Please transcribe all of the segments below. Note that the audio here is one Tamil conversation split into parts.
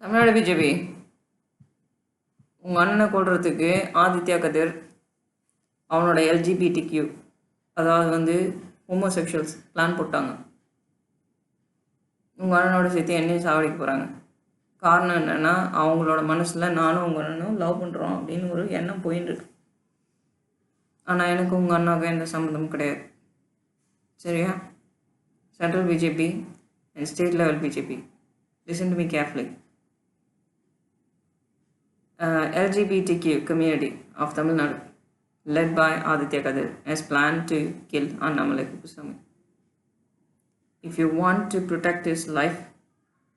தமிழ்நாடு பிஜேபி உங்கள் அண்ணனை கொள்றதுக்கு ஆதித்யா கதிர் அவனோட எல்ஜிபிடிக்யூ அதாவது ஹோமோசெக்ஷுவல்ஸ் பிளான் போட்டாங்க. உங்கள் அண்ணனோட சேர்த்து என்னையும் சாவடிக்க போகிறாங்க. காரணம் என்னென்னா, அவங்களோட மனசில் நானும் உங்கள் அண்ணனும் லவ் பண்ணுறோம் அப்படின்னு ஒரு எண்ணம் போயின்னு இருக்கு. ஆனால் எனக்கு உங்கள் அண்ணாவுக்கு எந்த சம்மந்தமும் கிடையாது. சரியா? Central BJP and state level BJP, listen to me carefully. LGBTQ community of Tamil Nadu, led by Aditya Kadir, has planned to kill Annamalai Kuppusamy. If you want to protect his life,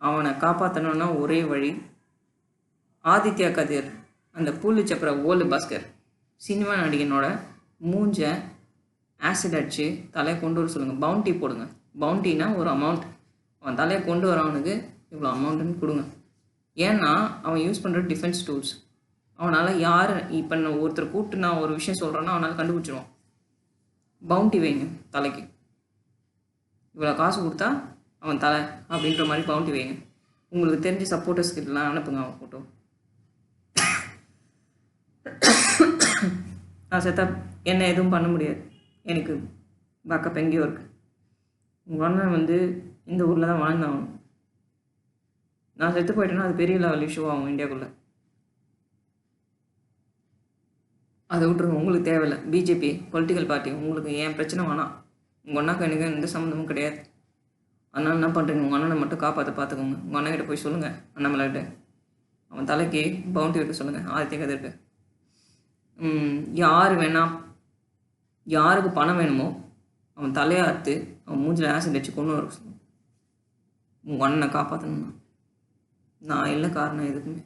அவனை காப்பாற்றணுன்னா ஒரே வழி, ஆதித்யா கதிர் அந்த பூலி சக்கர ஓலு பாஸ்கர் சினிமா நடிகனோட மூஞ்ச ஆசிட் அடித்து தலையை கொண்டு வர சொல்லுங்கள். பவுண்டி போடுங்க. பவுண்டினா ஒரு அமௌண்ட். அவன் தலையை கொண்டு வரவனுக்கு இவ்வளோ அமௌண்ட்டுன்னு கொடுங்க. ஏன்னா அவன் யூஸ் பண்ணுற டிஃபென்ஸ் டூல்ஸ். அவனால் யார் இப்போ ஒருத்தர் கூப்பிட்டு நான் ஒரு விஷயம் சொல்கிறேன்னா அவனால் கண்டுபிடிச்சிடுவான். பவுண்டி வைங்க தலைக்கு. இவ்வளோ காசு கொடுத்தா அவன் தலை அப்படின்ற மாதிரி பவுண்டி வைங்க. உங்களுக்கு தெரிஞ்ச சப்போர்ட்டர்ஸ் கிட்டலாம் அனுப்புங்க அவன் ஃபோட்டோ. நான் செத்தா என்ன எதுவும் பண்ண முடியாது. எனக்கு பேக்கப் எங்கேயோ இருக்குது. உங்கள் அண்ணன் இந்த ஊரில் தான் வாழ்ந்தாகணும். நான் செத்து போயிட்டேன்னா அது பெரிய லெவல் இஷ்யூ ஆகும் இந்தியாவுக்குள்ளே. அதை விட்டுருங்க. உங்களுக்கு தேவையில்லை. பிஜேபி பொலிட்டிக்கல் பார்ட்டி, உங்களுக்கு ஏன் பிரச்சனை வேணாம். உங்கள் அண்ணாக்கு எனக்கு எந்த சம்மந்தமும் கிடையாது. அதனால் என்ன பண்ணுறீங்க, உங்கள் அண்ணனை மட்டும் காப்பாற்ற பார்த்துக்கோங்க. உங்கள் அண்ணன்கிட்ட போய் சொல்லுங்கள், அண்ணாமலைகிட்ட அவன் தலைக்கு பவுண்டி வைக்க சொல்லுங்கள். ஆதித்ய கதிர்க்கு யார் வேணாம், யாருக்கு பணம் வேணுமோ அவன் தலையை அறுத்து அவன் மூஞ்சில் ஆசிட் வச்சு கொண்டு வர சொல்லுங்கள். உங்கள் அண்ணனை காப்பாற்றணும்னா நான் இல்லை காரணம் எதுக்குமே.